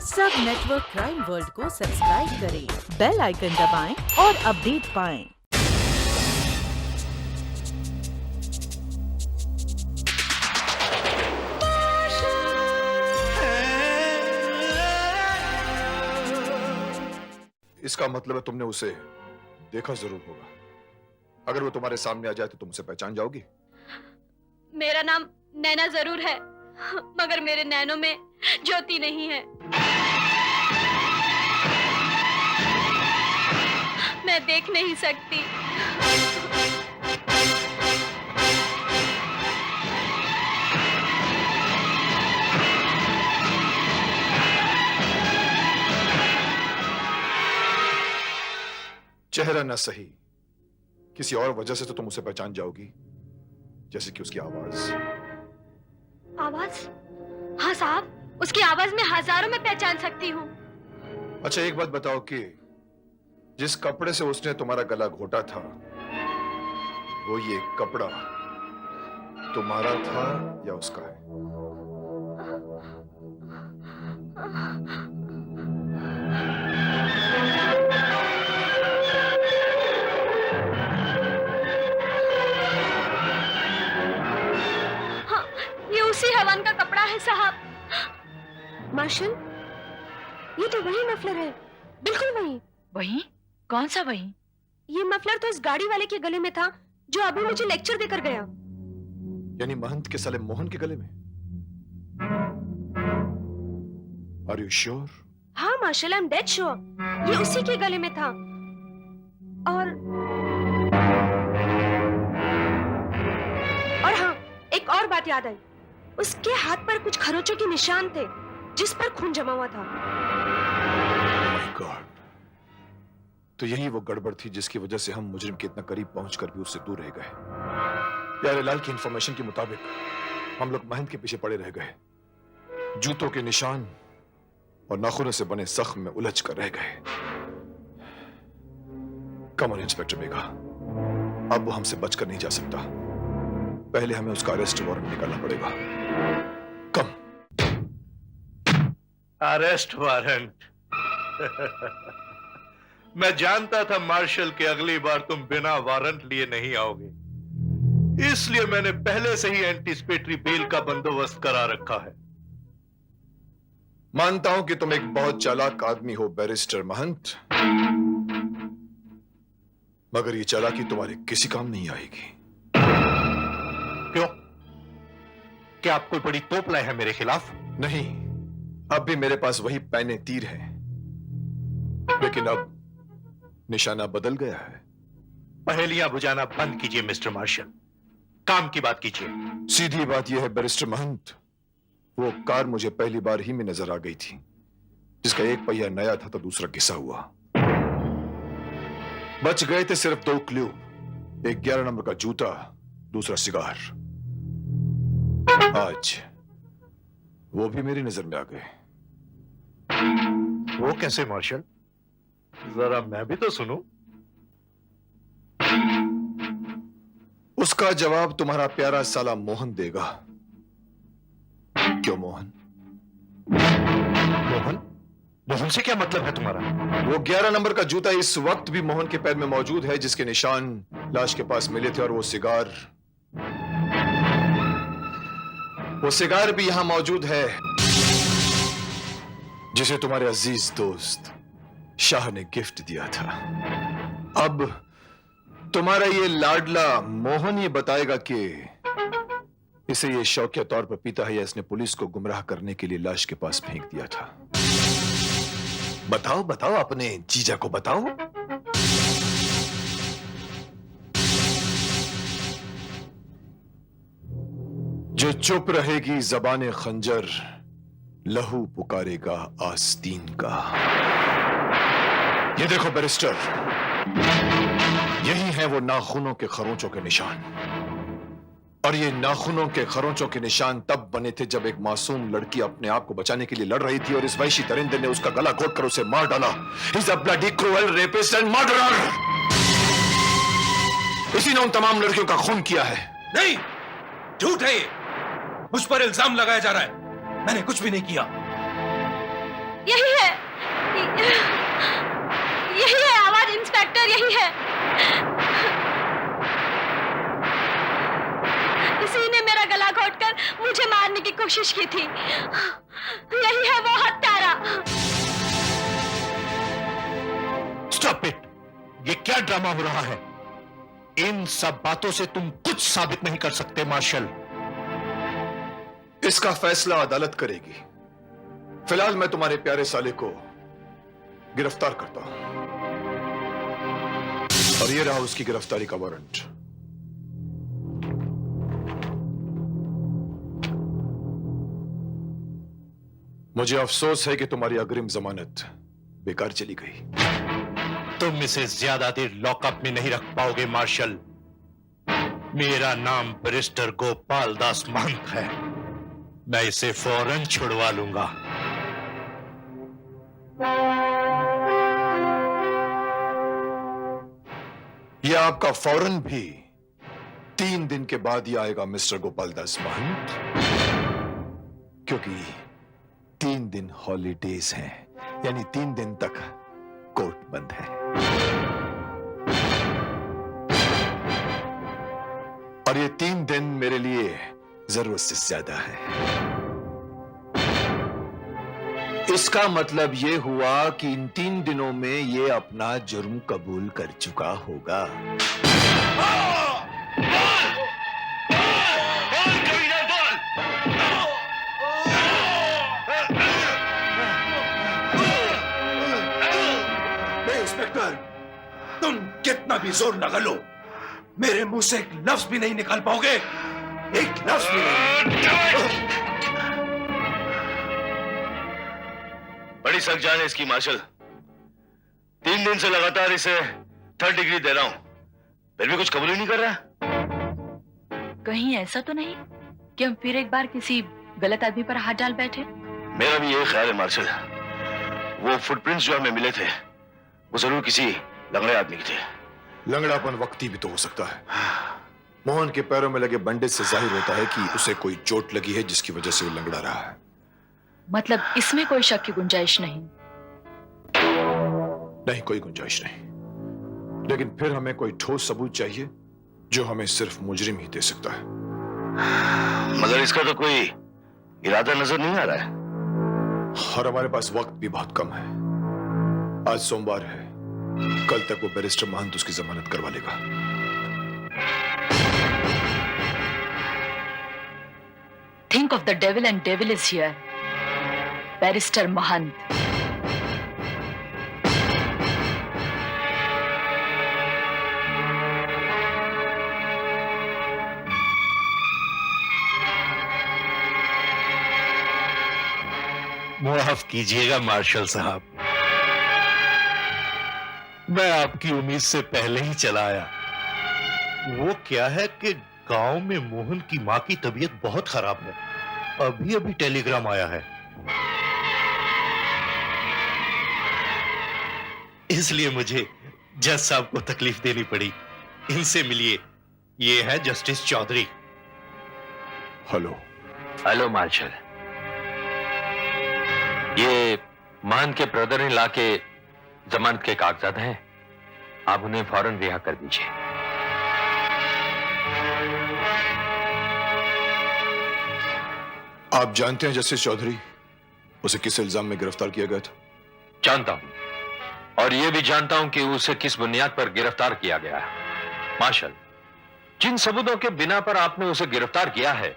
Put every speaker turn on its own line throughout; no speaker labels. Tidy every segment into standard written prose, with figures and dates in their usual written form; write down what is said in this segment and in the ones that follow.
सब network crime world को subscribe करें, बेल आइकन दबाएं और अपडेट पाएं।
इसका मतलब है तुमने उसे देखा जरूर होगा। अगर वो तुम्हारे सामने आ जाए तो तुम उसे पहचान जाओगी?
मेरा नाम नैना जरूर है, मगर मेरे नैनों में ज्योति नहीं है। मैं देख नहीं सकती।
चेहरा न सही, किसी और वजह से तो तुम उसे पहचान जाओगी, जैसे कि उसकी आवाज।
आवाज? हाँ साहब, उसकी आवाज में हजारों में पहचान सकती हूँ।
अच्छा एक बात बताओ कि जिस कपड़े से उसने तुम्हारा गला घोटा था, वो ये कपड़ा तुम्हारा था या उसका है?
हाँ, ये उसी हवन का कपड़ा है साहब।
मार्शल, ये तो वही मफलर है, बिल्कुल वही।
वही? कौन सा वही?
ये मफलर तो इस गाड़ी वाले के गले में था जो अभी मुझे लेक्चर देकर गया।
यानी महंत के साले मोहन के गले में? Are you sure?
हाँ marshal, I am dead sure, ये उसी के गले में था। और हाँ, एक और बात याद आई, उसके हाथ पर कुछ खरोचों के निशान थे जिस पर खून जमा हुआ था।
माय गॉड, तो यही वो गड़बड़ थी जिसकी वजह से हम मुजरिम के इतना करीब पहुंचकर भी उससे दूर रह गए। प्यारेलाल की इंफॉर्मेशन के मुताबिक हम लोग महंत के पीछे पड़े रह गए, जूतों के निशान और नाखूनों से बने जख्म में उलझ कर रह गए। कम ऑन इंस्पेक्टर बेगा, अब वो हमसे बचकर नहीं जा सकता। पहले हमें उसका अरेस्ट वारंट निकालना पड़ेगा। कम।
Arrest warrant? मैं जानता था मार्शल के अगली बार तुम बिना वारंट लिए नहीं आओगे, इसलिए मैंने पहले से ही एंटीसिपेटरी बेल का बंदोबस्त करा रखा है।
मानता हूं कि तुम एक बहुत चालाक आदमी हो बैरिस्टर महंत, मगर ये चालाकी तुम्हारे किसी काम नहीं आएगी।
क्यों? क्या आप कोई बड़ी तोप लाए हैं मेरे खिलाफ?
नहीं, अब भी मेरे पास वही पैने तीर हैं, लेकिन अब निशाना बदल गया है।
पहेलियां बुझाना बंद कीजिए मिस्टर मार्शल, काम की बात कीजिए।
सीधी बात यह है बैरिस्टर महंत, वो कार मुझे पहली बार ही में नजर आ गई थी, जिसका एक पहिया नया था तो दूसरा घिसा हुआ। बच गए थे सिर्फ दो क्लू, एक 11 नंबर का जूता, दूसरा सिगार। आज वो भी मेरी नजर में आ गए।
वो कैसे मार्शल? जरा मैं भी तो सुनूं।
उसका जवाब तुम्हारा प्यारा साला मोहन देगा। क्यों मोहन?
मोहन? मोहन से क्या मतलब है तुम्हारा?
वो 11 नंबर का जूता इस वक्त भी मोहन के पैर में मौजूद है, जिसके निशान लाश के पास मिले थे, और वो सिगार भी यहां मौजूद है, जिसे तुम्हारे अजीज दोस्त शाह ने गिफ्ट दिया था। अब तुम्हारा ये लाडला मोहन ये बताएगा कि इसे ये शौकिया तौर पर पीता है या इसने पुलिस को गुमराह करने के लिए लाश के पास फेंक दिया था। बताओ बताओ, अपने जीजा को बताओ। जो चुप रहेगी जबाने खंजर, लहू पुकारेगा आस्तीन का। ये देखो बैरिस्टर, यही है वो नाखूनों के खरोंचों के निशान, और ये नाखूनों के खरोंचों के निशान तब बने थे जब एक मासूम लड़की अपने आप को बचाने के लिए लड़ रही थी और इस वहशी दरिंदे ने उसका गला घोटकर उसे मार डाला। He's a bloody cruel rapist and murderer। इसी ने उन तमाम लड़कियों का खून किया है।
नहीं, झूठ है ये। मुझ पर इल्जाम लगाया जा रहा है, मैंने कुछ भी नहीं किया।
यही है, यही है आवाज इंस्पेक्टर, यही है। इसी ने मेरा गला घोटकर मुझे मारने की कोशिश की थी। यही है वो हत्यारा।
Stop it! ये क्या ड्रामा हो रहा है? इन सब बातों से तुम कुछ साबित नहीं कर सकते मार्शल।
इसका फैसला अदालत करेगी। फिलहाल मैं तुम्हारे प्यारे साले को गिरफ्तार करता हूं, और ये रहा उसकी गिरफ्तारी का वारंट। मुझे अफसोस है कि तुम्हारी अग्रिम जमानत बेकार चली गई।
तुम इसे ज्यादा देर लॉकअप में नहीं रख पाओगे मार्शल। मेरा नाम बैरिस्टर गोपाल दास महंत है। मैं इसे फौरन छुड़वा लूंगा।
यह आपका फौरन भी 3 दिन के बाद ही आएगा मिस्टर गोपाल दास महंत, क्योंकि 3 दिन हॉलीडेज हैं, यानी 3 दिन तक कोर्ट बंद है। और ये 3 दिन मेरे लिए जरूरत से ज्यादा है। इसका मतलब ये हुआ कि इन 3 दिनों में ये अपना जुर्म कबूल कर चुका होगा।
इंस्पेक्टर, तुम कितना भी जोर लगा लो, मेरे मुंह से एक लफ्ज भी नहीं निकाल पाओगे। एक लफ्ज भी नहीं।
बड़ी सख्त जान है इसकी मार्शल। 3 दिन से लगातार इसे 3rd डिग्री दे रहा हूं, फिर भी कुछ कबूल ही नहीं कर रहा।
कहीं ऐसा तो नहीं कि हम फिर एक बार किसी गलत आदमी पर हाथ डाल बैठे?
मेरा भी यही ख्याल है मार्शल। वो फुटप्रिंट्स जो हमें मिले थे वो जरूर किसी लंगड़े आदमी के थे।
लंगड़ापन वक्ती भी तो हो सकता है। मोहन के पैरों में लगे बैंडेज से जाहिर होता है कि उसे कोई चोट लगी है जिसकी वजह से वो लंगड़ा रहा है।
मतलब इसमें कोई शक की गुंजाइश नहीं?
नहीं, कोई गुंजाइश नहीं। लेकिन फिर हमें कोई ठोस सबूत चाहिए जो हमें सिर्फ मुजरिम ही दे सकता है।
मगर इसका तो कोई इरादा नजर नहीं आ रहा है।
और हमारे पास वक्त भी बहुत कम है। आज सोमवार है, कल तक वो बैरिस्टर महंत उसकी जमानत करवा लेगा।
Think of the devil and devil is here. Barrister Mahant.
माफ कीजिएगा मार्शल साहब, मैं आपकी उम्मीद से पहले ही चला आया। वो क्या है कि गांव में मोहन की मां की तबीयत बहुत खराब है। अभी अभी टेलीग्राम आया है, इसलिए मुझे जज साहब को तकलीफ देनी पड़ी। इनसे मिलिए, ये है justice Chaudhary.
Hello.
Hello Marshal, ये मान के ब्रदर इन लॉ के जमानत के कागजात हैं, आप उन्हें फौरन रिहा कर दीजिए।
आप जानते हैं जस्टिस चौधरी, उसे किस इल्जाम में गिरफ्तार किया गया था?
जानता हूं, और यह भी जानता हूं कि उसे किस बुनियाद पर गिरफ्तार किया गया है। मार्शल, जिन सबूतों के बिना पर आपने उसे गिरफ्तार किया है,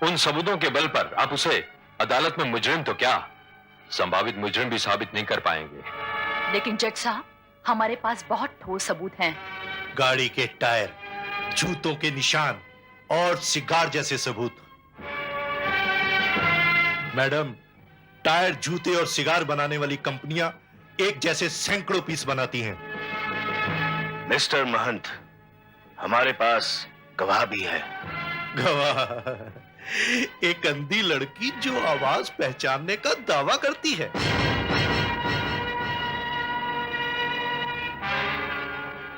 उन सबूतों के बल पर आप उसे अदालत में मुजरिम तो क्या, संभावित मुजरिम भी साबित नहीं कर पाएंगे।
लेकिन जज साहब, हमारे पास बहुत ठोस सबूत हैं।
गाड़ी के टायर, जूतों के निशान और सिगार जैसे सबूत। मैडम, टायर, जूते और सिगार बनाने वाली कंपनियां एक जैसे सैकड़ों पीस बनाती हैं।
मिस्टर महंत, हमारे पास गवाह भी है।
गवाह? एक अंधी लड़की जो आवाज पहचानने का दावा करती है।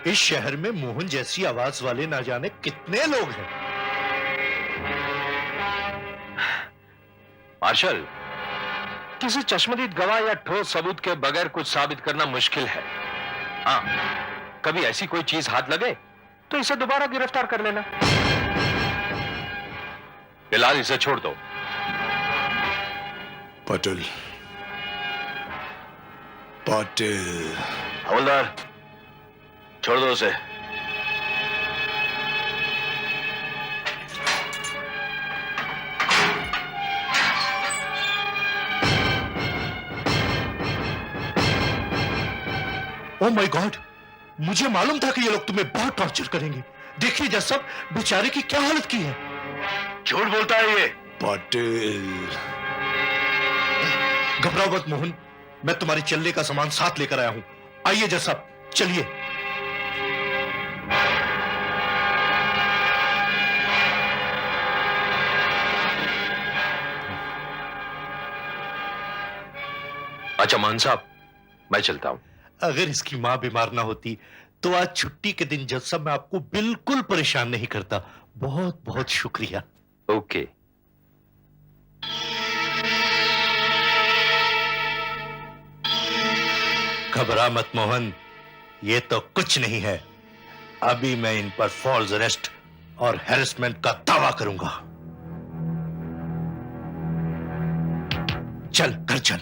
इस शहर में मोहन जैसी आवाज वाले ना जाने कितने लोग हैं।
मार्शल, किसी चश्मदीद गवाह या ठोस सबूत के बगैर कुछ साबित करना मुश्किल है। हाँ, कभी ऐसी कोई चीज हाथ लगे तो इसे दोबारा गिरफ्तार कर लेना। फिलहाल इसे छोड़ दो।
पाटिल, पाटिल।
हवलदार, छोड़ दो उसे।
ओह माय गॉड, मुझे मालूम था कि ये लोग तुम्हें बहुत टॉर्चर करेंगे। देखिए जज साहब, बेचारे की क्या हालत की है।
झूठ बोलता है ये।
पाटिल,
घबराओ मत मोहन, मैं तुम्हारे चलने का सामान साथ लेकर आया हूं। आइए जज साहब, चलिए।
अच्छा मान साहब, मैं चलता हूं।
अगर इसकी मां बीमार ना होती तो आज छुट्टी के दिन जज साहब मैं आपको बिल्कुल परेशान नहीं करता। बहुत बहुत शुक्रिया।
ओके।
घबरा मत मोहन, ये तो कुछ नहीं है। अभी मैं इन पर फॉल्स अरेस्ट और हैरेसमेंट का दावा करूंगा। चल घर चल।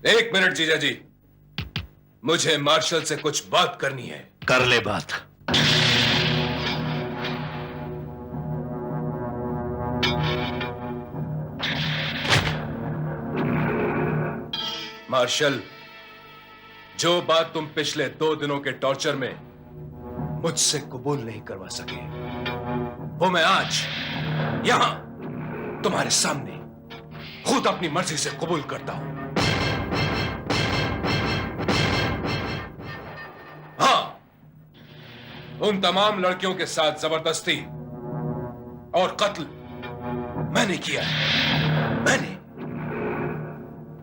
1 मिनट जीजा जी, मुझे मार्शल से कुछ बात करनी है।
कर ले बात।
मार्शल, जो बात तुम पिछले 2 दिनों के टॉर्चर में मुझसे कबूल नहीं करवा सके, वो मैं आज यहां तुम्हारे सामने खुद अपनी मर्जी से कबूल करता हूं। हाँ, उन तमाम लड़कियों के साथ जबरदस्ती और कत्ल मैंने किया है। मैंने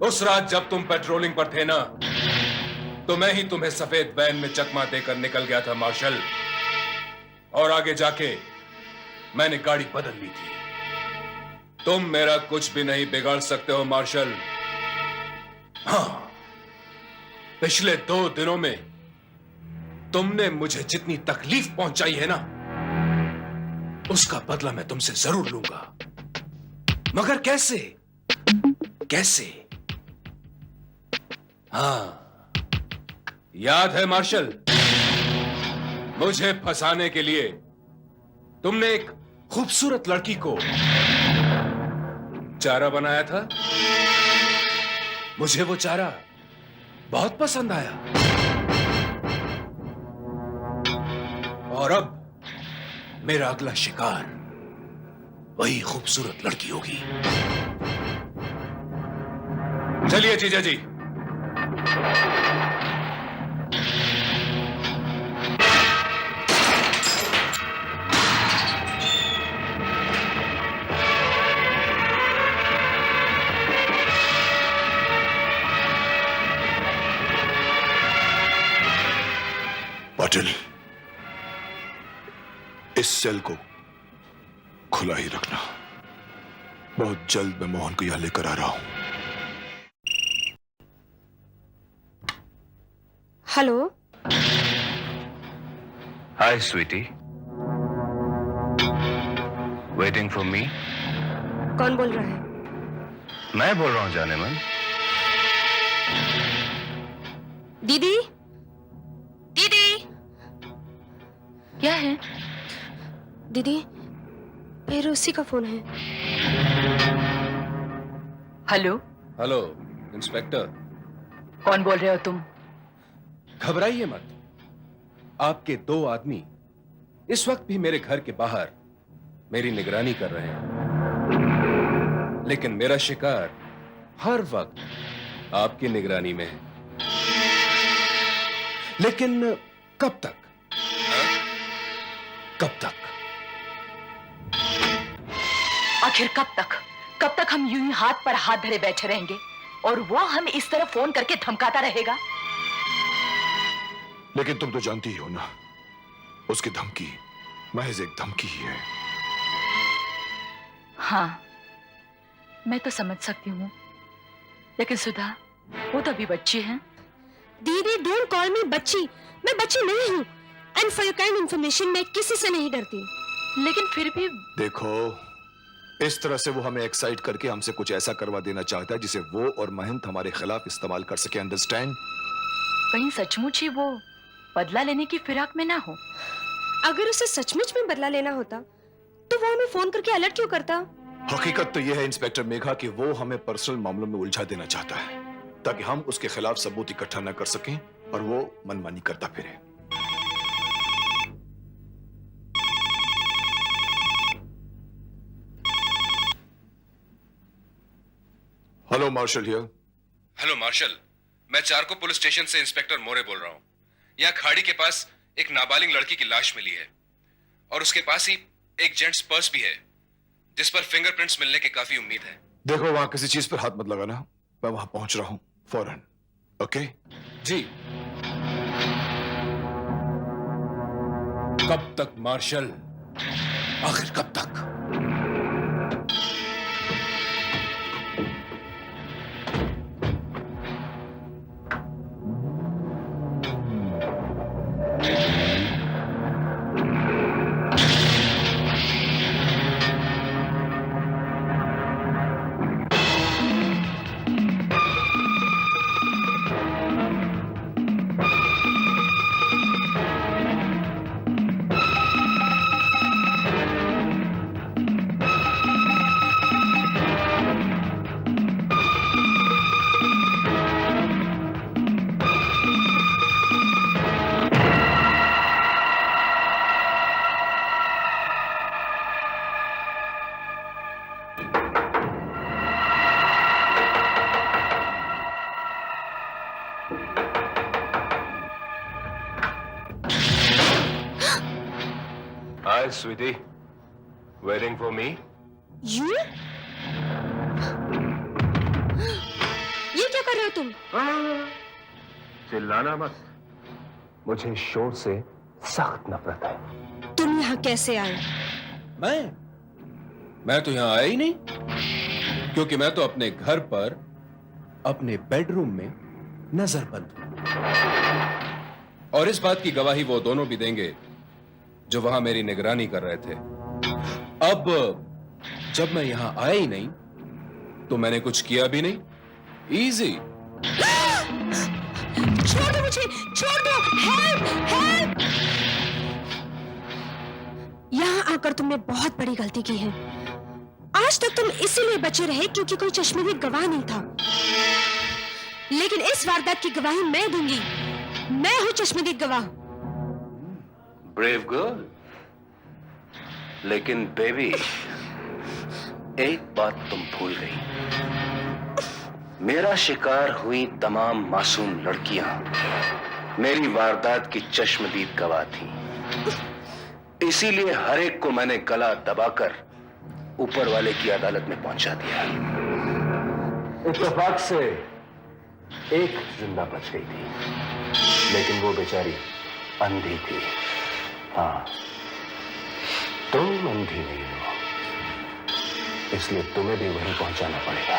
उस रात जब तुम पेट्रोलिंग पर थे ना, तो मैं ही तुम्हें सफेद वैन में चकमा देकर निकल गया था मार्शल, और आगे जाके मैंने गाड़ी बदल ली थी। तुम मेरा कुछ भी नहीं बिगाड़ सकते हो मार्शल। हाँ, पिछले 2 दिनों में तुमने मुझे जितनी तकलीफ पहुंचाई है ना, उसका बदला मैं तुमसे जरूर लूंगा। मगर कैसे? कैसे? हाँ, याद है मार्शल, मुझे फंसाने के लिए तुमने एक खूबसूरत लड़की को चारा बनाया था। मुझे वो चारा बहुत पसंद आया, और अब मेरा अगला शिकार वही खूबसूरत लड़की होगी। चलिए जीजा जी।
पाटिल, इस सेल को खुला ही रखना। बहुत जल्द मैं मोहन को यहां लेकर आ रहा हूं।
Hello.
Hi sweetie, waiting for me?
कौन बोल रहा है?
मैं बोल रहा हूं जाने मन।
दीदी, दीदी,
क्या है?
दीदी, फिर उसी का फोन है।
Hello,
hello inspector.
कौन बोल रहे हो तुम?
घबराइए मत, आपके 2 आदमी इस वक्त भी मेरे घर के बाहर मेरी निगरानी कर रहे हैं, लेकिन मेरा शिकार हर वक्त आपकी निगरानी में है। लेकिन कब तक? कब तक?
आखिर कब तक? कब तक हम यूं ही हाथ पर हाथ धरे बैठे रहेंगे और वो हमें इस तरह फोन करके धमकाता रहेगा?
लेकिन तुम तो जानती ही हो ना, उसकी धमकी महज एक धमकी ही है।
हाँ, मैं तो समझ सकती हूँ, लेकिन सुधा, वो तो अभी बच्ची है।
दीदी, डोंट कॉल मी बच्ची। मैं बच्ची नहीं हूँ। And for your kind information, मैं किसी से नहीं डरती।
लेकिन फिर भी
देखो, इस तरह से वो हमें एक्साइट करके हमसे कुछ ऐसा करवा देना चाहता है जिसे वो और महंत हमारे खिलाफ इस्तेमाल कर सके। अंडरस्टैंड?
कहीं सचमुच ही वो बदला लेने की फिराक में ना हो।
अगर उसे सचमुच में बदला लेना होता तो वो हमें फोन करके अलर्ट क्यों करता?
हकीकत तो यह है इंस्पेक्टर मेघा कि वो हमें पर्सनल मामलों में उलझा देना चाहता है ताकि हम उसके खिलाफ सबूत इकट्ठा न कर सकें और वो मनमानी करता फिरे। Hello Marshal here.
Hello Marshal, मैं चारको पुलिस स्टेशन से इंस्पेक्टर मोरे बोल रहा हूँ। यहाँ खाड़ी के पास एक नाबालिग लड़की की लाश मिली है और उसके पास ही एक जेंट्स पर्स भी है जिस पर फिंगरप्रिंट्स मिलने की काफी उम्मीद है।
देखो, वहां किसी चीज पर हाथ मत लगाना। मैं वहां पहुंच रहा हूं फौरन। ओके?
जी। कब तक मार्शल, आखिर कब तक?
Hi, sweetie. Waiting for me?
You? ये क्या कर रहे हो तुम?
चिल्लाना मत। मुझे शोर से सख्त नफरत है।
तुम यहाँ कैसे आए?
मैं तो यहाँ आया ही नहीं, क्योंकि मैं तो अपने घर पर अपने बेडरूम में नजरबंद हूं। और इस बात की गवाही वो दोनों भी देंगे जो वहां मेरी निगरानी कर रहे थे। अब जब मैं यहां आया ही नहीं तो मैंने कुछ किया भी नहीं। इजी।
छोड़ दो मुझे, छोड़ दो। Help, help. यहाँ आकर तुमने बहुत बड़ी गलती की है। आज तक तुम इसीलिए बचे रहे क्योंकि कोई चश्मदीद गवाह नहीं था, लेकिन इस वारदात की गवाही मैं दूंगी। मैं हूं चश्मदीद गवाह।
ब्रेव गर्ल, लेकिन बेबी, एक बात तुम भूल गई। मेरा शिकार हुई तमाम मासूम लड़कियां मेरी वारदात की चश्मदीद गवाह थी। इसीलिए हर एक को मैंने गला दबाकर ऊपर वाले की अदालत में पहुंचा दिया। इत्तेफाक से एक जिंदा बच गई थी, लेकिन वो बेचारी अंधी थी। हाँ, तुम अंधी नहीं हो, इसलिए तुम्हें भी वहीं पहुंचाना पड़ेगा।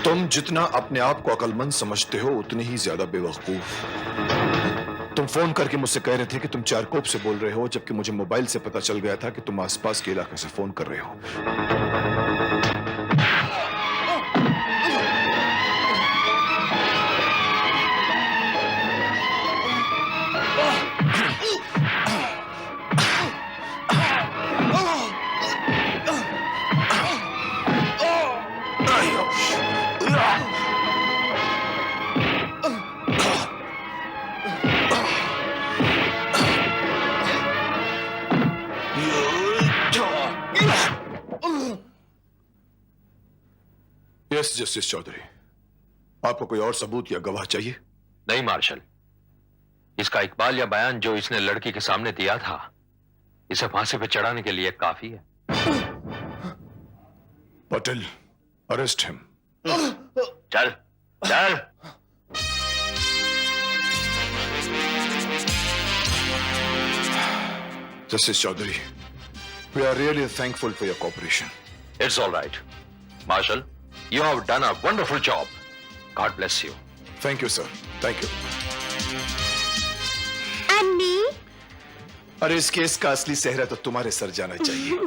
तुम जितना अपने आप को अक्लमंद समझते हो उतने ही ज्यादा बेवकूफ। तुम फोन करके मुझसे कह रहे थे कि तुम चारकोप से बोल रहे हो, जबकि मुझे मोबाइल से पता चल गया था कि तुम आसपास के इलाके से फोन कर रहे हो। यस जस्टिस चौधरी, आपको कोई और सबूत या गवाह चाहिए?
नहीं मार्शल, इसका इकबाल या बयान जो इसने लड़की के सामने दिया था, इसे फांसी पे चढ़ाने के लिए काफी है।
Patel, arrest him.
चल चल।
Justice Chaudhary, we are really thankful for your cooperation.
It's all right. Marshal, you have done a wonderful job. God bless you.
Thank you, sir. Thank you.
And me?
अरे इस case का असली सेहरा तो तुम्हारे sir जाना चाहिए।